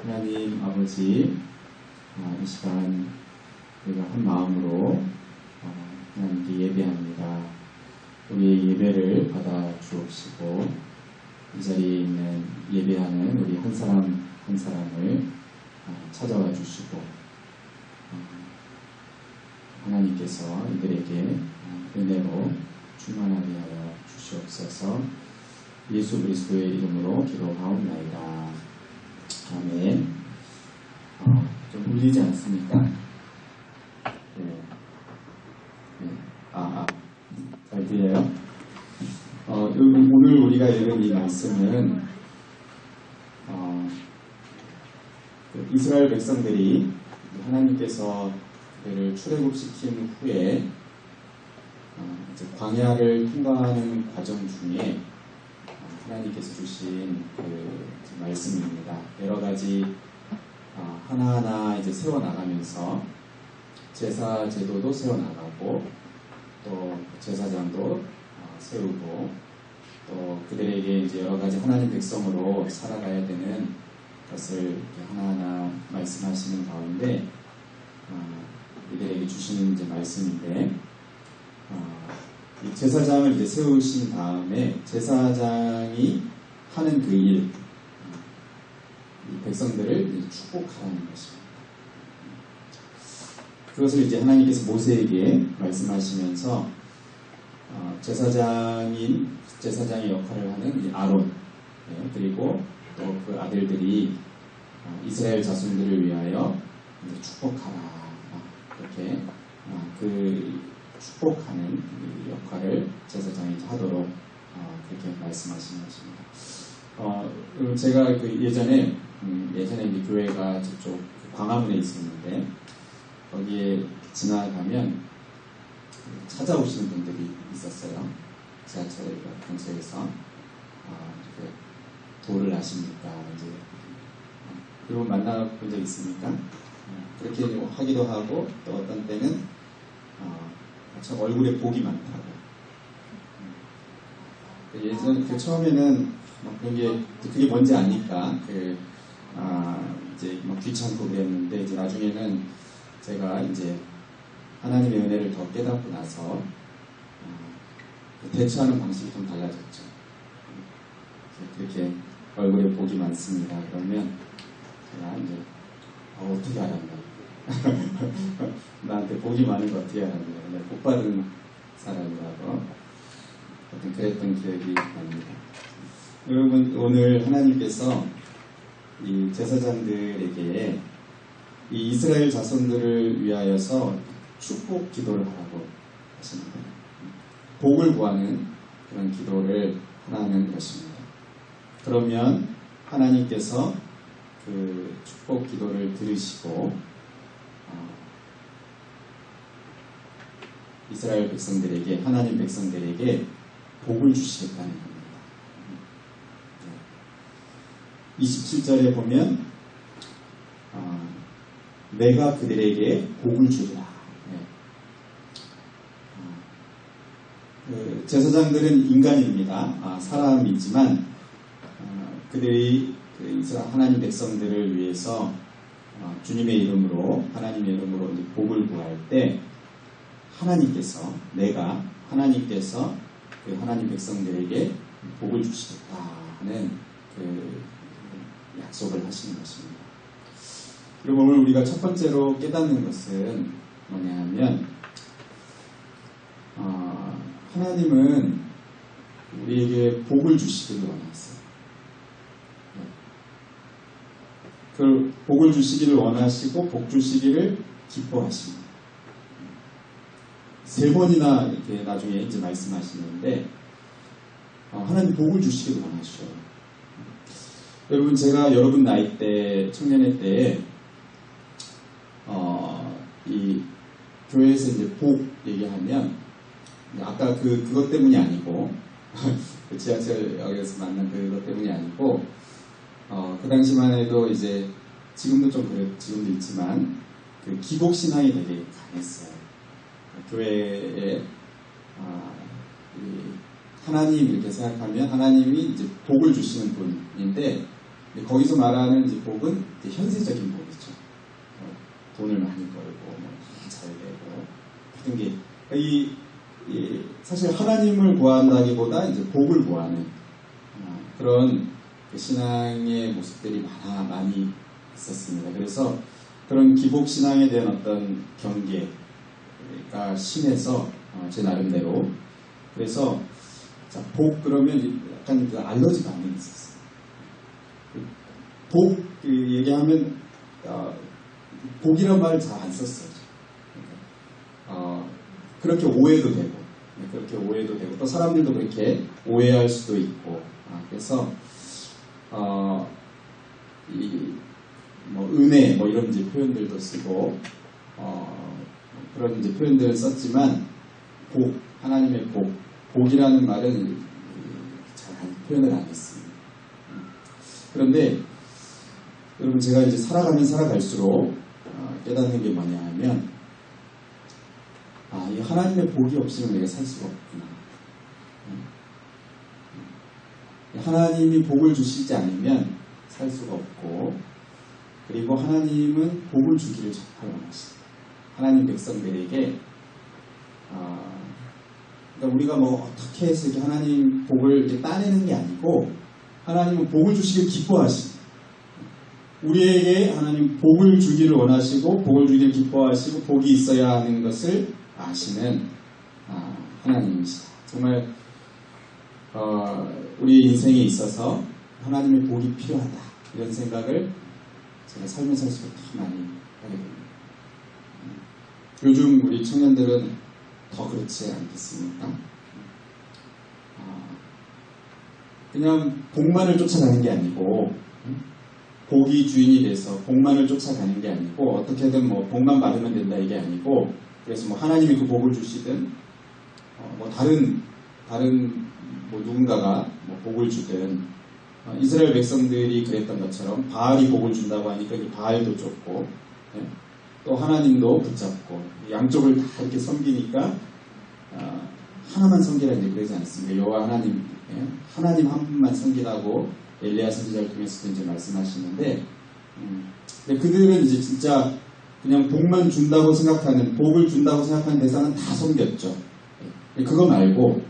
하나님 아버지, 이 시간 우리가 한 마음으로 하나님께 예배합니다. 우리의 예배를 받아 주옵시고 이 자리에 있는 예배하는 우리 한 사람 한 사람을 찾아와 주시고 하나님께서 이들에게 은혜로 충만하게 하여 주시옵소서. 예수 그리스도의 이름으로 기도하옵나이다. 아멘. 좀 울리지 않습니까? 네. 잘 들려요? 오늘 우리가 읽은 이 말씀은 이스라엘 백성들이 하나님께서 그들을 출애굽시킨 후에 이제 광야를 통과하는 과정 중에 하나님께서 주신 그 말씀입니다. 여러 가지 하나하나 이제 세워나가면서 제사 제도도 세워나가고 또 제사장도 세우고 또 그들에게 이제 여러 가지 하나님 백성으로 살아가야 되는 것을 하나하나 말씀하시는 가운데 이들에게 주시는 이제 말씀인데 이 제사장을 이제 세우신 다음에 제사장이 하는 그 일, 이 백성들을 이제 축복하라는 것입니다. 그것을 이제 하나님께서 모세에게 말씀하시면서 제사장의 역할을 하는 이 아론, 그리고 또 그 아들들이 이스라엘 자손들을 위하여 이제 축복하라, 이렇게 그 축복하는 역할을 제사장이 하도록 그렇게 말씀하시는 것입니다. 제가 그 예전에 이제 교회가 저쪽 광화문에 있었는데 거기에 지나가면 찾아오시는 분들이 있었어요. 지하철 근처에서 이렇게 도를 하십니까? 이제 그리고 만나본 적 있습니까? 그렇게 하기도 하고 또 어떤 때는 참 얼굴에 복이 많다고. 예전 처음에는 그런 게 그게 뭔지 아니까 이제 귀찮고 그랬는데 이제 나중에는 제가 이제 하나님의 은혜를 더 깨닫고 나서 대처하는 방식이 좀 달라졌죠. 그렇게 얼굴에 복이 많습니다. 그러면 제가 이제 어떻게 알았나? 나한테 복이 많은 거 어떻게 알았냐? 내가 복 받은 사람이라고 그랬던 기억이 납니다. 여러분, 오늘 하나님께서 이 제사장들에게 이 이스라엘 자손들을 위하여서 축복 기도를 하라고 하십니다. 복을 구하는 그런 기도를 하라는 것입니다. 그러면 하나님께서 그 축복 기도를 들으시고 이스라엘 백성들에게, 하나님 백성들에게 복을 주시겠다는 겁니다. 27절에 보면 내가 그들에게 복을 주리라. 제사장들은 인간입니다. 사람이지만 그들이 하나님 백성들을 위해서 주님의 이름으로, 하나님의 이름으로 복을 구할 때 하나님께서 그 하나님 백성들에게 복을 주시겠다 하는 그 약속을 하시는 것입니다. 그리고 오늘 우리가 첫 번째로 깨닫는 것은 뭐냐 하면 하나님은 우리에게 복을 주시기를 원하세요. 그 복을 주시기를 원하시고 복 주시기를 기뻐하십니다. 3번이나 이렇게 나중에 이제 말씀하시는데 하나님 복을 주시기를 원하셔요. 여러분, 제가 여러분 나이 때, 청년의 때에 이 교회에서 이제 복 얘기하면 아까 그것 때문이 아니고 그 지하철역에서 만난 그것 때문이 아니고 그 당시만 해도 이제 지금도 지금도 있지만 그 기복 신앙이 되게 강했어요. 교회에 하나님 이렇게 생각하면 하나님이 이제 복을 주시는 분인데 거기서 말하는 이제 복은 이제 현세적인 복이죠. 돈을 많이 벌고 잘 되고 모든 게 사실 하나님을 구한다기보다 이제 복을 구하는 그런 신앙의 모습들이 많이 있었습니다. 그래서 그런 기복 신앙에 대한 어떤 경계가 심해서 제 나름대로 그래서 자, 복 그러면 약간 알러지 반응이 있었어요. 복 얘기하면 복이란 말을 잘 안 썼어요. 그렇게 오해도 되고 또 사람들도 그렇게 오해할 수도 있고 그래서 은혜 이런 이제 표현들도 쓰고 그런 이제 표현들을 썼지만 하나님의 복이라는 말은 잘 표현을 안 했습니다. 그런데 여러분 제가 이제 살아가면 살아갈수록 깨닫는 게 뭐냐 하면 이 하나님의 복이 없으면 내가 살 수가 없구나. 하나님이 복을 주시지 않으면 살 수가 없고 그리고 하나님은 복을 주기를 정말 원하십니다. 하나님 백성들에게 그러니까 우리가 어떻게 해서 이렇게 하나님 복을 이렇게 따내는 게 아니고 하나님은 복을 주시길 기뻐하십니다. 우리에게 하나님 복을 주기를 원하시고 복을 주기를 기뻐하시고 복이 있어야 하는 것을 아시는 하나님이시다. 정말 우리 인생에 있어서 하나님의 복이 필요하다 이런 생각을 제가 살면서 할수록 더 많이 하게 됩니다. 요즘 우리 청년들은 더 그렇지 않겠습니까? 그냥 복만을 쫓아가는 게 아니고 복이 주인이 돼서 복만을 쫓아가는 게 아니고 어떻게든 복만 받으면 된다 이게 아니고 그래서 하나님이 그 복을 주시든 다른 누군가가 복을 주든 이스라엘 백성들이 그랬던 것처럼 바알이 복을 준다고 하니까 바알도 쫓고 또 하나님도 붙잡고 양쪽을 다 이렇게 섬기니까 하나만 섬기라 이제 그러지 않습니까? 여호와 하나님 한 분만 섬기라고 엘리야 선지자를 통해서도 이제 말씀하시는데 근데 그들은 이제 진짜 그냥 복만 준다고 생각하는 복을 준다고 생각하는 대상은 다 섬겼죠. 그거 말고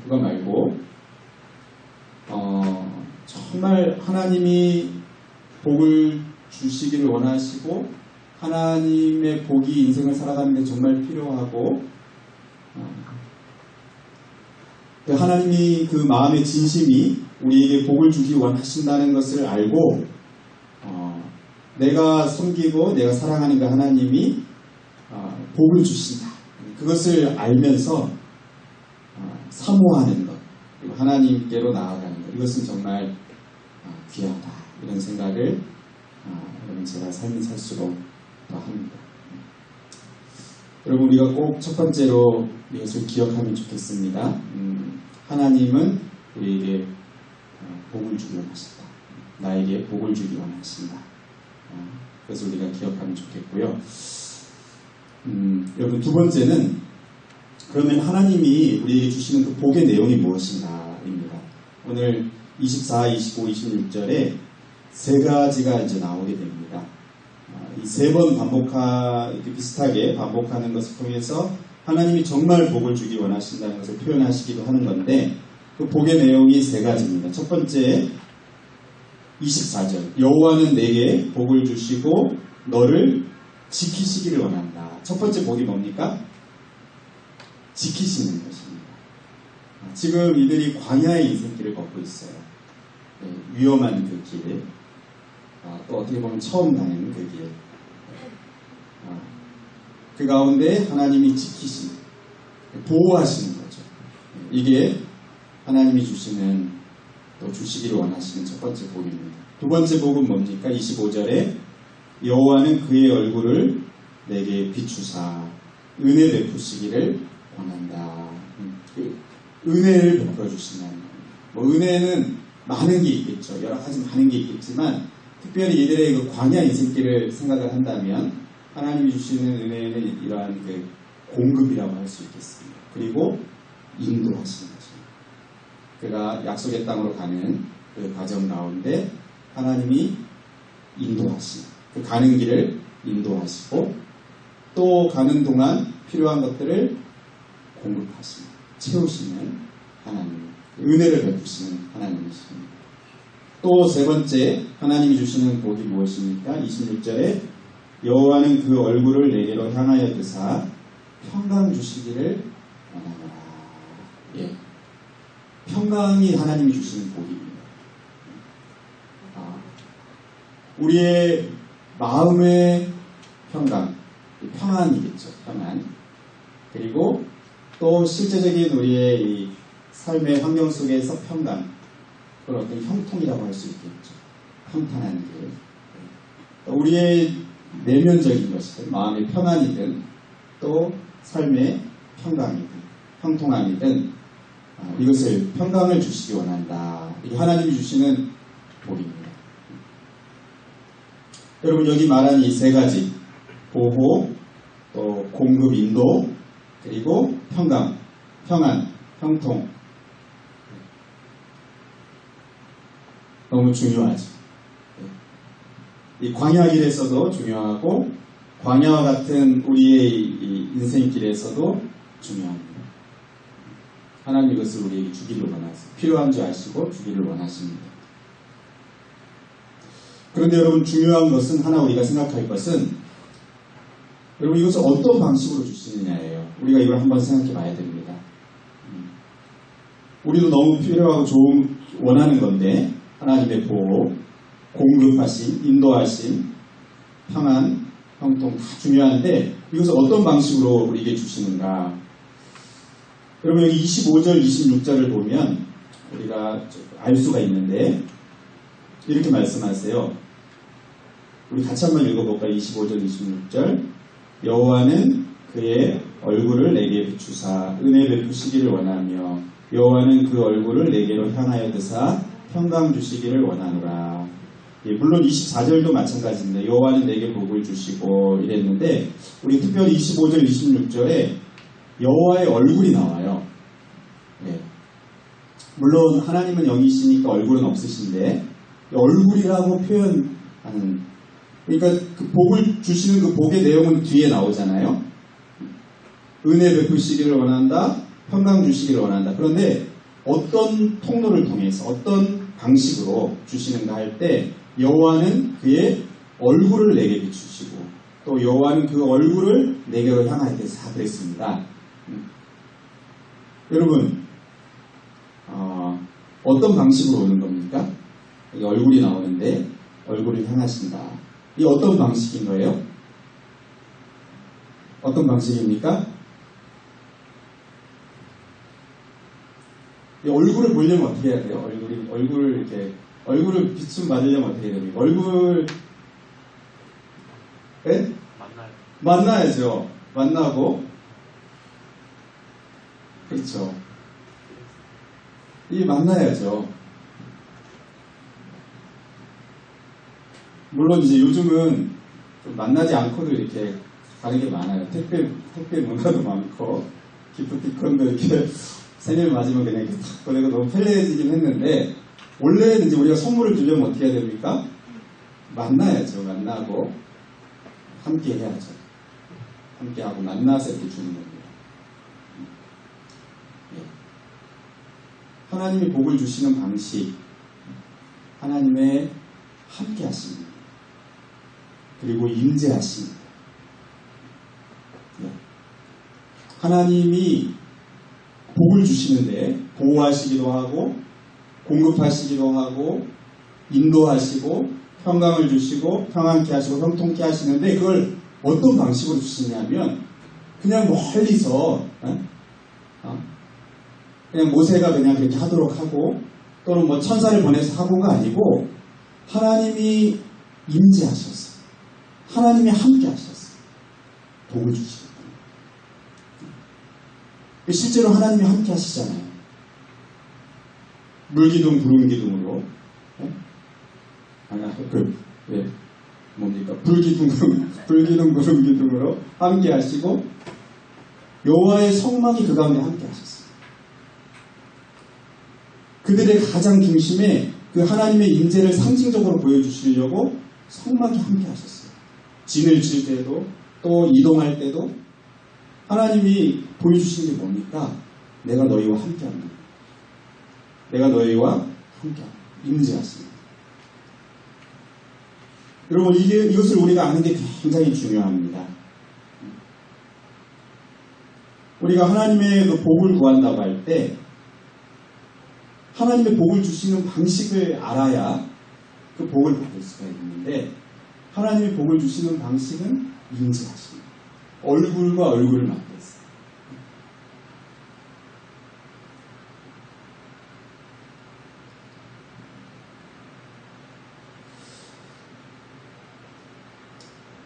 정말 하나님이 복을 주시기를 원하시고 하나님의 복이 인생을 살아가는 데 정말 필요하고 하나님이 그 마음의 진심이 우리에게 복을 주기 원하신다는 것을 알고 내가 섬기고 내가 사랑하는 그 하나님이 복을 주신다. 그것을 알면서 사모하는 것 그리고 하나님께로 나아가는 것 이것은 정말 귀하다. 이런 생각을 여러분 제가 삶이 살수록 더 합니다. 여러분 우리가 꼭 첫 번째로 이것을 기억하면 좋겠습니다. 하나님은 우리에게 복을 주기 원하신다. 나에게 복을 주기 원하신다. 그래서 우리가 기억하면 좋겠고요. 여러분 두 번째는 그러면 하나님이 우리에게 주시는 그 복의 내용이 무엇인가입니다. 오늘 24, 25, 26절에 세 가지가 이제 나오게 됩니다. 이 세 번 이렇게 비슷하게 반복하는 것을 통해서 하나님이 정말 복을 주기 원하신다는 것을 표현하시기도 하는 건데 그 복의 내용이 세 가지입니다. 첫 번째 24절 여호와는 내게 복을 주시고 너를 지키시기를 원한다. 첫 번째 복이 뭡니까? 지키시는 것입니다. 지금 이들이 광야의 인생길을 걷고 있어요. 위험한 그 길, 또 어떻게 보면 처음 다니는 그 길. 그 가운데 하나님이 지키시는, 보호하시는 거죠. 이게 하나님이 주시는, 또 주시기를 원하시는 첫 번째 복입니다. 두 번째 복은 뭡니까? 25절에 여호와는 그의 얼굴을 내게 비추사 은혜 베푸시기를 원한다. 은혜를 베풀어 주신다는 겁니다. 은혜는 많은 게 있겠죠. 여러 가지 많은 게 있겠지만 특별히 이들의 그 광야 인생길을 생각을 한다면 하나님이 주시는 은혜는 이러한 그 공급이라고 할 수 있겠습니다. 그리고 인도하시는 것입니다. 그가 약속의 땅으로 가는 그 과정 가운데 하나님이 인도하심. 그 가는 길을 인도하시고 또 가는 동안 필요한 것들을 공급하시고 채우시는 하나님, 은혜를 베푸시는 하나님이십니다. 또 세 번째 하나님이 주시는 복이 무엇입니까? 26절에 여호와는 그 얼굴을 내게로 향하여 드사 평강 주시기를 원하노라. 예. 평강이 하나님이 주시는 복입니다. 우리의 마음의 평강, 평안이겠죠. 평안. 그리고 또 실제적인 우리의 이 삶의 환경 속에서 평강, 그걸 어떤 형통이라고 할 수 있겠죠. 평탄한 길. 우리의 내면적인 것이든 마음의 평안이든 또 삶의 평강이든 형통함이든 이것을 평강을 주시기 원한다. 이게 하나님이 주시는 복입니다. 여러분 여기 말한 이 세 가지 보호, 또 공급 인도, 그리고 평강, 평안, 형통 너무 중요하죠. 이 광야길에서도 중요하고 광야와 같은 우리의 이 인생길에서도 중요합니다. 하나님 이것을 우리에게 주기를 원하세요. 필요한 줄 아시고 주기를 원하십니다. 그런데 여러분 중요한 것은 하나 우리가 생각할 것은 여러분 이것을 어떤 방식으로 주시느냐예요. 우리가 이걸 한번 생각해 봐야 됩니다. 우리도 너무 필요하고 좋은 원하는 건데 하나님의 보호, 공급하심, 인도하심, 평안, 형통 다 중요한데 이것을 어떤 방식으로 우리에게 주시는가. 여러분 여기 25절, 26절을 보면 우리가 알 수가 있는데 이렇게 말씀하세요. 우리 같이 한번 읽어볼까요? 25절, 26절 여호와는 그의 얼굴을 내게 비추사 은혜 베푸시기를 원하며 여호와는 그 얼굴을 내게로 향하여 드사 평강 주시기를 원하노라. 예, 물론 24절도 마찬가지입니다. 여호와는 내게 복을 주시고 이랬는데 우리 특별히 25절, 26절에 여호와의 얼굴이 나와요. 예. 물론 하나님은 영이시니까 얼굴은 없으신데 얼굴이라고 표현하는, 그러니까 그 복을 주시는 그 복의 내용은 뒤에 나오잖아요. 은혜 베푸시기를 원한다, 평강 주시기를 원한다. 그런데 어떤 통로를 통해서 어떤 방식으로 주시는가 할 때 여호와는 그의 얼굴을 내게 비추시고 또 여호와는 그 얼굴을 내게로 향할 때 다 그랬습니다. 여러분 어떤 방식으로 오는 겁니까? 여기 얼굴이 나오는데 얼굴을 향하신다. 이 어떤 방식인 거예요? 어떤 방식입니까? 이 얼굴을 보려면 어떻게 해야 돼요? 얼굴을 이렇게 얼굴을 비춤 받으려면 어떻게 해야 됩니까? 얼굴 네? 만나야죠. 만나고 그렇죠. 이 만나야죠. 물론 이제 요즘은 좀 만나지 않고도 이렇게 가는 게 많아요. 택배 문화도 많고 기프티콘도 이렇게 생일 맞으면 그냥 이렇게 탁 보내고 너무 편리해지긴 했는데 원래는 이제 우리가 선물을 주려면 어떻게 해야 됩니까? 만나야죠. 만나고 함께 해야죠. 함께 하고 만나서 이렇게 주는 겁니다. 하나님이 복을 주시는 방식, 하나님의 함께 하십니다. 그리고 임재하십니다. 하나님이 복을 주시는데 보호하시기도 하고 공급하시기도 하고 인도하시고 평강을 주시고 평안케 하시고 형통케 하시는데 그걸 어떤 방식으로 주시냐면 그냥 멀리서 그냥 모세가 그냥 그렇게 하도록 하고 또는 뭐 천사를 보내서 하고가 아니고 하나님이 임재하셨어요. 하나님이 함께 하셨어요. 복을 주시고 실제로 하나님이 함께 하시잖아요. 물기둥 구름기둥으로 뭡니까? 불기둥 구름기둥으로 함께 하시고 여호와의 성막이 그 가운데 함께 하셨어요. 그들의 가장 중심에 그 하나님의 임재를 상징적으로 보여주시려고 성막이 함께 하셨어요. 진을 칠 때도 또 이동할 때도 하나님이 보여주신 게 뭡니까? 내가 너희와 함께한다. 내가 너희와 함께한다. 임재하십니다. 여러분 이것을 우리가 아는 게 굉장히 중요합니다. 우리가 하나님의 그 복을 구한다고 할 때 하나님의 복을 주시는 방식을 알아야 그 복을 받을 수가 있는데 하나님의 복을 주시는 방식은 임재하십니다. 얼굴과 얼굴을 만났어요.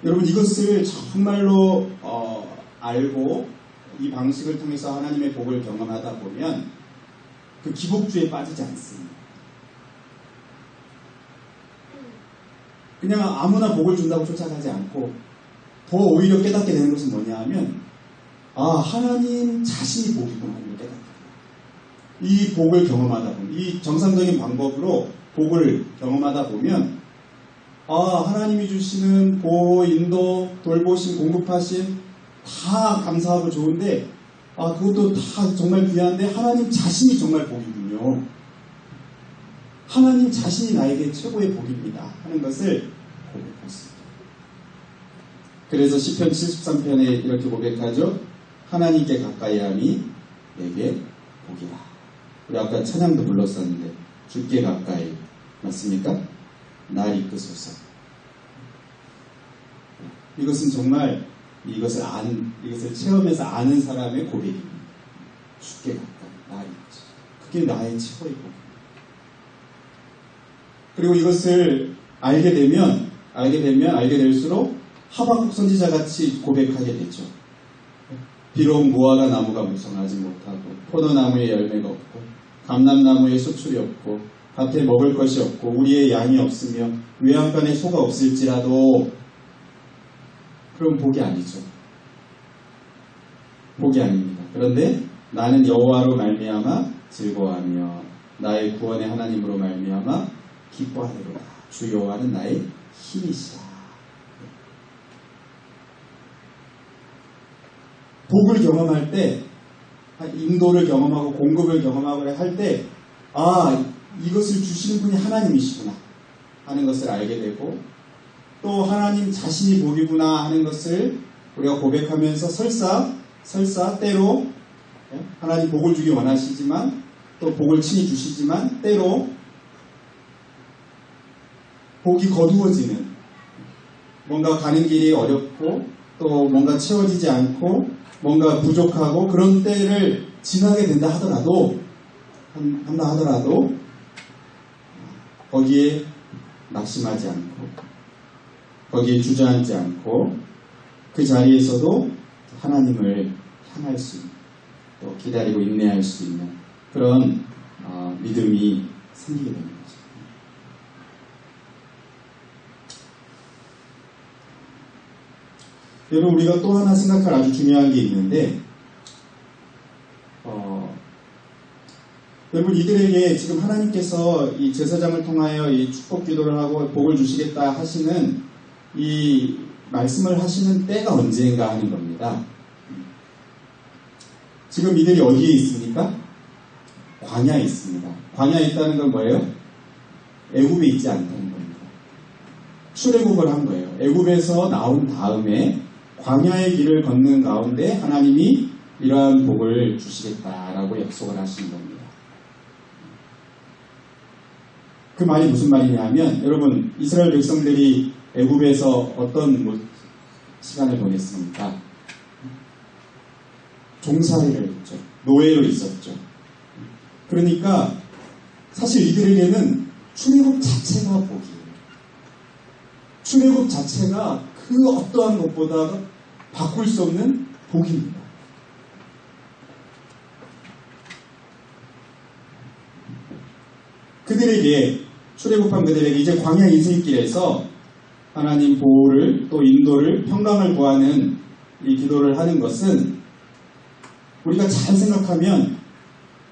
여러분 이것을 정말로 알고 이 방식을 통해서 하나님의 복을 경험하다 보면 그 기복주의에 빠지지 않습니다. 그냥 아무나 복을 준다고 쫓아가지 않고 더 오히려 깨닫게 되는 것은 뭐냐 하면 하나님 자신이 복이구나 하는 걸 깨닫게 돼요. 이 복을 경험하다 보면 이 정상적인 방법으로 복을 경험하다 보면 하나님이 주시는 보호, 인도, 돌보심, 공급하심 다 감사하고 좋은데 그것도 다 정말 귀한데 하나님 자신이 정말 복이군요. 하나님 자신이 나에게 최고의 복입니다 하는 것을 고백할 수 있습니다. 그래서 시편 73편에 이렇게 고백하죠. 하나님께 가까이함이 내게 복이라. 우리 아까 찬양도 불렀었는데 주께 가까이 맞습니까? 날 이끄소서. 이것은 정말 이것을 체험해서 아는 사람의 고백입니다. 주께 가까이 날 이끄소서. 그게 나의 최고의 복입니다. 그리고 이것을 알게 될수록 하박국 선지자 같이 고백하게 되죠. 비록 무화과 나무가 무성하지 못하고 포도나무에 열매가 없고 감람나무에 수출이 없고 밭에 먹을 것이 없고 우리의 양이 없으며 외양간에 소가 없을지라도 그럼 복이 아니죠. 복이 아닙니다. 그런데 나는 여호와로 말미암아 즐거워하며 나의 구원의 하나님으로 말미암아 기뻐하리로다. 주 여호와는 나의 힘이시라. 복을 경험할 때, 인도를 경험하고 공급을 경험하고 할 때, 이것을 주시는 분이 하나님이시구나 하는 것을 알게 되고, 또 하나님 자신이 복이구나 하는 것을 우리가 고백하면서 설사 때로 하나님 복을 주기 원하시지만 또 복을 친히 주시지만 때로 복이 거두어지는 뭔가 가는 길이 어렵고 또 뭔가 채워지지 않고 뭔가 부족하고 그런 때를 지나게 된다 하더라도 거기에 낙심하지 않고 거기에 주저앉지 않고 그 자리에서도 하나님을 향할 수 있는 또 기다리고 인내할 수 있는 그런 믿음이 생기게 됩니다. 여러분 우리가 또 하나 생각할 아주 중요한 게 있는데 여러분 이들에게 지금 하나님께서 이 제사장을 통하여 이 축복 기도를 하고 복을 주시겠다 하시는 이 말씀을 하시는 때가 언제인가 하는 겁니다. 지금 이들이 어디에 있습니까? 광야에 있습니다. 광야에 있다는 건 뭐예요? 애굽에 있지 않다는 겁니다. 출애굽을 한 거예요. 애굽에서 나온 다음에 광야의 길을 걷는 가운데 하나님이 이러한 복을 주시겠다라고 약속을 하신 겁니다. 그 말이 무슨 말이냐 하면 여러분 이스라엘 백성들이 애굽에서 어떤 시간을 보냈습니까? 종살이를 했죠. 노예로 있었죠. 그러니까 사실 이들에게는 출애굽 자체가 복이에요. 출애굽 자체가 그 어떠한 것보다 바꿀 수 없는 복입니다. 출애굽한 그들에게 이제 광야 인생길에서 하나님 보호를 또 인도를 평강을 구하는 이 기도를 하는 것은 우리가 잘 생각하면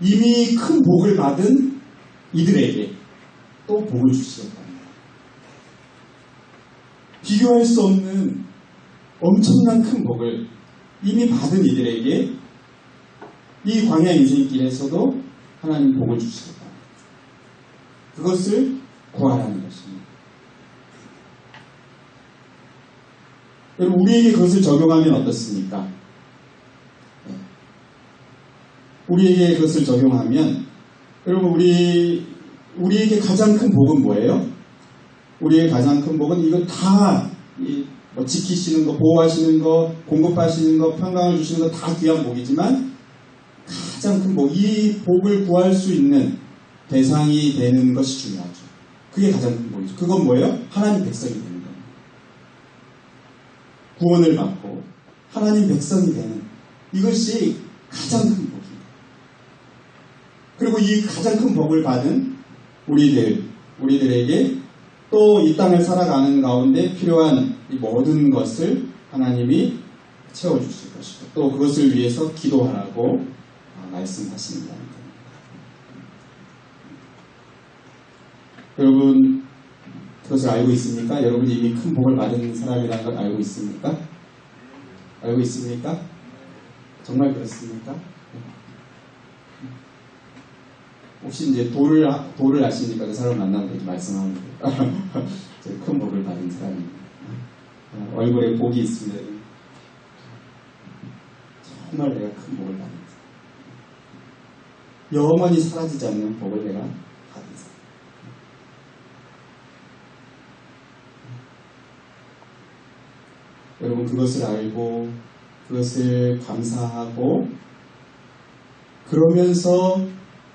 이미 큰 복을 받은 이들에게 또 복을 주시겠답니다. 비교할 수 없는 엄청난 큰 복을 이미 받은 이들에게 이 광야 인생길에서도 하나님 복을 주시겠다. 그것을 구하라는 것입니다. 여러분, 우리에게 그것을 적용하면 어떻습니까? 우리에게 그것을 적용하면, 여러분, 우리에게 가장 큰 복은 뭐예요? 우리의 가장 큰 복은 이거 다 지키시는 거, 보호하시는 거, 공급하시는 거, 평강을 주시는 거 다 귀한 복이지만 가장 큰 복, 이 복을 구할 수 있는 대상이 되는 것이 중요하죠. 그게 가장 큰 복이죠. 그건 뭐예요? 하나님 백성이 되는 겁니다. 구원을 받고 하나님 백성이 되는 이것이 가장 큰 복입니다. 그리고 이 가장 큰 복을 받은 우리들에게 또 이 땅을 살아가는 가운데 필요한 이 모든 것을 하나님이 채워주실 것이고 또 그것을 위해서 기도하라고 말씀하십니다. 여러분 그것을 알고 있습니까? 여러분이 이미 큰 복을 받은 사람이라는 걸 알고 있습니까? 알고 있습니까? 정말 그렇습니까? 혹시 이제 도를 아시니까 그 사람 만나면 이렇게 말씀하면 돼요. 큰 복을 받은 사람입니다. 얼굴에 복이 있습니다. 정말 내가 큰 복을 받은 사람. 영원히 사라지지 않는 복을 내가 받은 사람. 여러분 그것을 알고 그것을 감사하고 그러면서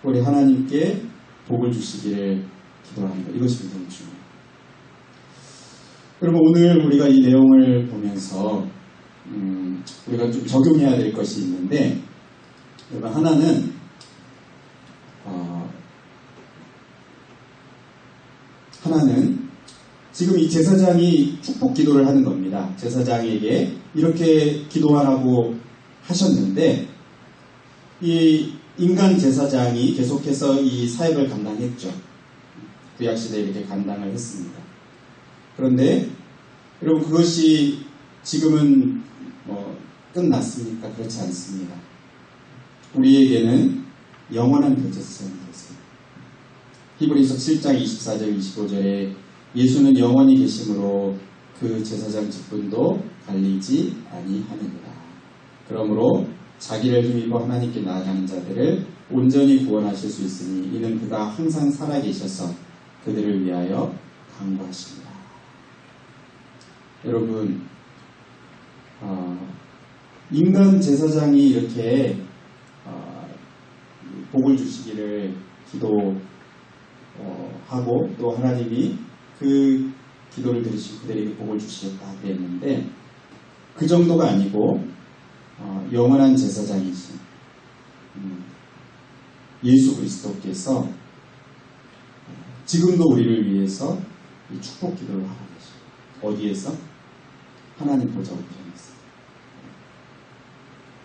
우리 하나님께 복을 주시기를 기도합니다. 이것이 굉장히 중요해요. 여러분 오늘 우리가 이 내용을 보면서 우리가 좀 적용해야 될 것이 있는데 여러분 하나는 지금 이 제사장이 축복 기도를 하는 겁니다. 제사장에게 이렇게 기도하라고 하셨는데 이 인간 제사장이 계속해서 이 사역을 감당했죠. 구약시대에 이렇게 감당을 했습니다. 그런데 여러분 그것이 지금은 끝났습니까? 그렇지 않습니다. 우리에게는 영원한 대제사장이 되었습니다. 히브리서 7장 24절 25절에 예수는 영원히 계심으로 그 제사장 직분도 갈리지 아니하느니라. 그러므로 자기를 힘입어 하나님께 나아가는 자들을 온전히 구원하실 수 있으니 이는 그가 항상 살아계셔서 그들을 위하여 강구하십니다. 여러분 인간 제사장이 이렇게 복을 주시기를 기도하고 또 하나님이 그 기도를 들으시고 그들에게 복을 주시겠다 그랬는데 그 정도가 아니고 영원한 제사장이신 예수 그리스도께서 지금도 우리를 위해서 이 축복 기도를 하고 계십니다. 어디에서? 하나님 보좌 우편에서.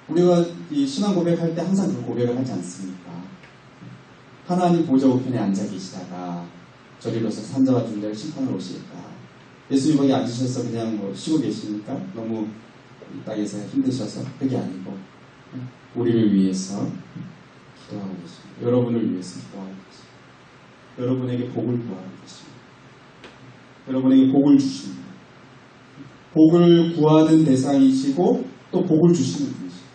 우리가 이 신앙 고백할 때 항상 그 고백을 하지 않습니까? 하나님 보좌 우편에 앉아 계시다가 저리로서 산자와 중자를 심판을 오시겠다. 예수님 거기 앉으셔서 그냥 쉬고 계십니까? 너무 이 땅에서 힘드셔서 그게 아니고 우리를 위해서 기도하고 계십니다. 여러분을 위해서 기도하고 계십니다. 여러분에게 복을 구하고 계십니다. 여러분에게 복을 주십니다. 복을 구하는 대상이시고 또 복을 주시는 분이십니다.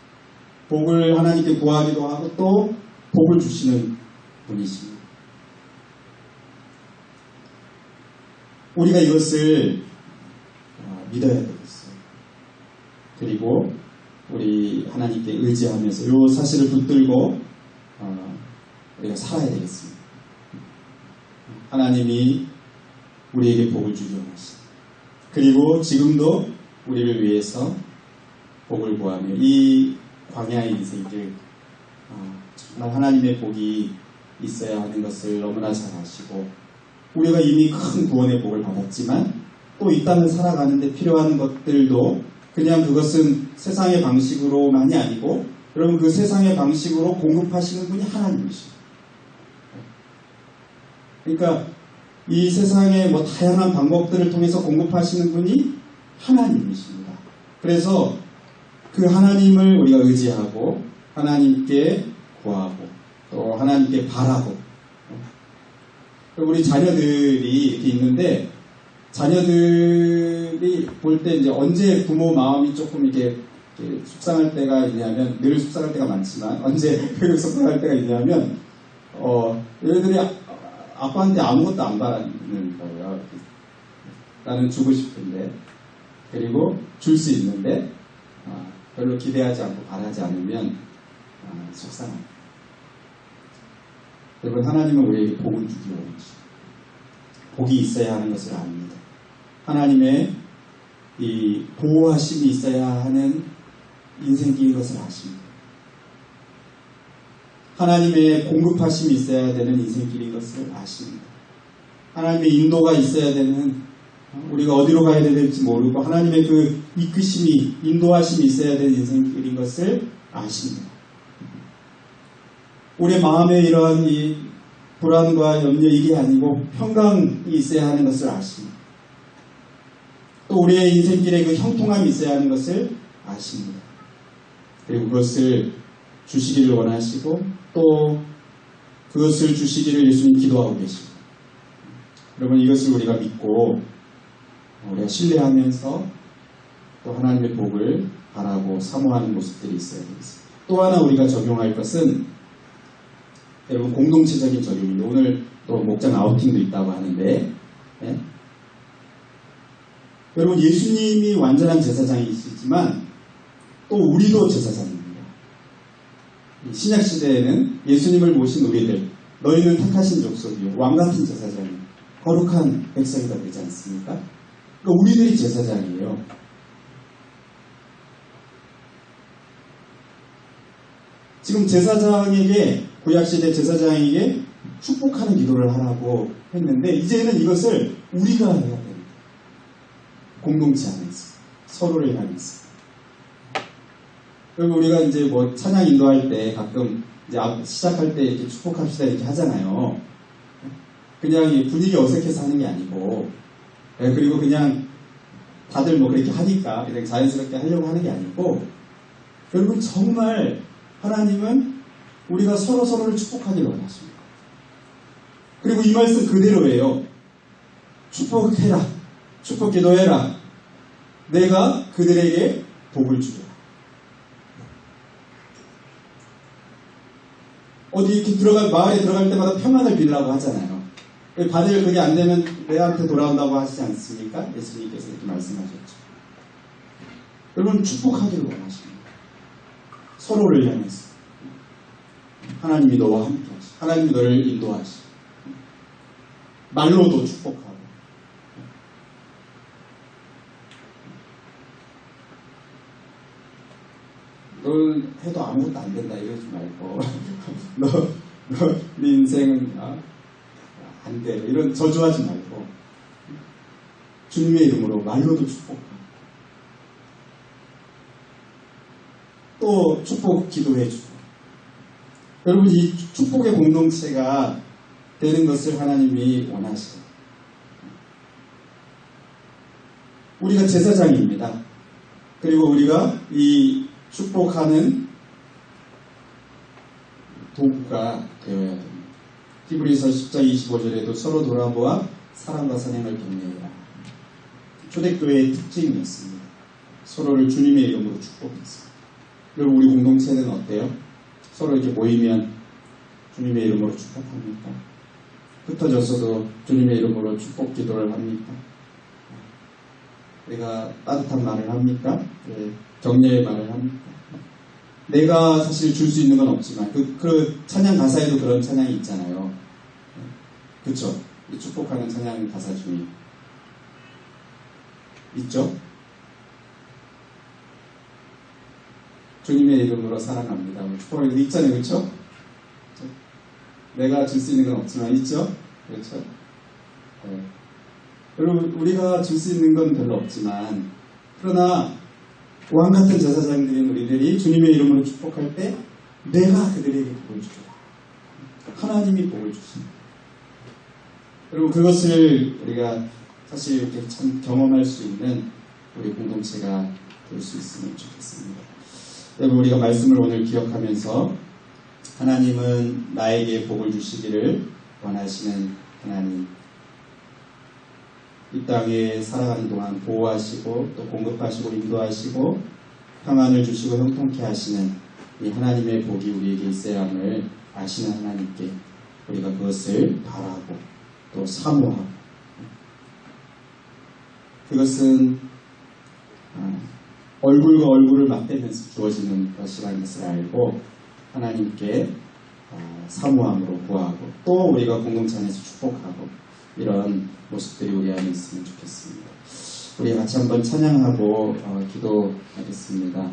복을 하나님께 구하기도 하고 또 복을 주시는 분이십니다. 우리가 이것을 믿어야 되겠어요. 그리고 우리 하나님께 의지하면서 이 사실을 붙들고 우리가 살아야 되겠습니다. 하나님이 우리에게 복을 주기 원하십니다. 그리고 지금도 우리를 위해서 복을 구하며 이 광야의 인생길 정말 하나님의 복이 있어야 하는 것을 너무나 잘 아시고 우리가 이미 큰 구원의 복을 받았지만 또 이 땅을 살아가는데 필요한 것들도 그냥 그것은 세상의 방식으로만이 아니고 여러분 그 세상의 방식으로 공급하시는 분이 하나님이십니다. 그러니까 이 세상의 뭐 다양한 방법들을 통해서 공급하시는 분이 하나님이십니다. 그래서 그 하나님을 우리가 의지하고 하나님께 구하고 또 하나님께 바라고, 우리 자녀들이 이렇게 있는데 자녀들이 볼 때 이제 언제 부모 마음이 조금 이렇게 속상할 때가 있냐면, 늘 속상할 때가 많지만 언제 속상할 때가 있냐면 얘들이 아빠한테 아무것도 안 바라는 거예요. 나는 주고 싶은데, 그리고 줄 수 있는데 별로 기대하지 않고 바라지 않으면 속상합니다. 여러분, 하나님은 우리에게 복을 주기 원하십니다. 복이 있어야 하는 것을 압니다. 하나님의 이 보호하심이 있어야 하는 인생길인 것을 아십니다. 하나님의 공급하심이 있어야 되는 인생길인 것을 아십니다. 하나님의 인도가 있어야 되는, 우리가 어디로 가야 될지 모르고 하나님의 그 이끄심이, 인도하심이 있어야 되는 인생길인 것을 아십니다. 우리의 마음에 이러한 이 불안과 염려, 이게 아니고 평강이 있어야 하는 것을 아십니다. 또 우리의 인생길에 그 형통함이 있어야 하는 것을 아십니다. 그리고 그것을 주시기를 원하시고 또 그것을 주시기를 예수님 기도하고 계십니다. 여러분, 이것을 우리가 믿고 우리가 신뢰하면서 또 하나님의 복을 바라고 사모하는 모습들이 있어야 되겠습니다. 또 하나 우리가 적용할 것은, 여러분, 공동체적인 적용입니다. 오늘 또 목장 아우팅도 있다고 하는데, 네? 여러분, 예수님이 완전한 제사장이시지만 또 우리도 제사장입니다. 신약시대에는 예수님을 모신 우리들, 너희는 택하신 족속이요 왕같은 제사장이요 거룩한 백성이다 되지 않습니까? 그러니까 우리들이 제사장이에요. 지금 제사장에게, 구약시대 제사장에게 축복하는 기도를 하라고 했는데, 이제는 이것을 우리가 해야 됩니다. 공동체 안에서 서로를 향해서. 그리고 우리가 이제 뭐 찬양 인도할 때 가끔 이제 시작할 때 이렇게 축복합시다 이렇게 하잖아요. 그냥 분위기 어색해서 하는 게 아니고, 그리고 그냥 다들 뭐 그렇게 하니까 그냥 자연스럽게 하려고 하는 게 아니고, 여러분, 정말 하나님은 우리가 서로를 축복하기를 원하십니다. 그리고 이 말씀 그대로예요. 축복해라. 축복 기도해라. 내가 그들에게 복을 주리라. 어디 이렇게 마을에 들어갈 때마다 평안을 빌라고 하잖아요. 받을 그게 안 되면 내한테 돌아온다고 하시지 않습니까? 예수님께서 이렇게 말씀하셨죠. 여러분, 축복하기를 원하십니다. 서로를 향해서. 하나님이 너와 함께 하시고, 하나님이 너를 인도하시고, 말로도 축복하고. 넌 해도 아무것도 안 된다 이러지 말고 네 인생은 안 돼 이런 저주하지 말고 주님의 이름으로 말로도 축복하고 또 축복 기도해주고. 여러분, 이 축복의 공동체가 되는 것을 하나님이 원하시고, 우리가 제사장입니다. 그리고 우리가 이 축복하는 도구가 되어야 됩니다. 히브리서 10장 25절에도 서로 돌아보아 사랑과 선행을 격려해라. 초대교회의 특징이었습니다. 서로를 주님의 이름으로 축복했습니다. 그리고 우리 공동체는 어때요? 서로 이렇게 모이면 주님의 이름으로 축복합니까? 흩어졌어도 주님의 이름으로 축복 기도를 합니까? 내가 따뜻한 말을 합니까? 격려의 말을 합니까? 내가 사실 줄 수 있는 건 없지만 그 찬양 가사에도 그런 찬양이 있잖아요. 그쵸? 축복하는 찬양 가사 중에 있죠? 주님의 이름으로 사랑합니다. 축복하는 거 있잖아요. 그쵸? 내가 줄 수 있는 건 없지만 있죠? 그렇죠? 네. 여러분, 우리가 줄 수 있는 건 별로 없지만, 그러나 왕같은 제사장들인 우리들이 주님의 이름으로 축복할 때 내가 그들에게 복을 주리라. 하나님이 복을 주십니다. 그리고 그것을 우리가 사실 이렇게 참 경험할 수 있는 우리 공동체가 될 수 있으면 좋겠습니다. 여러분, 우리가 말씀을 오늘 기억하면서 하나님은 나에게 복을 주시기를 원하시는 하나님, 이 땅에 살아가는 동안 보호하시고 또 공급하시고 인도하시고 평안을 주시고 형통케 하시는 이 하나님의 복이 우리에게 있어야 함을 아시는 하나님께 우리가 그것을 바라고 또 사모하고, 그것은 얼굴과 얼굴을 맞대면서 주어지는 것이라는 것을 알고 하나님께 사모함으로 구하고 또 우리가 공동체 안에서 축복하고, 이런 모습들이 우리 안에 있으면 좋겠습니다. 우리 같이 한번 찬양하고 기도하겠습니다.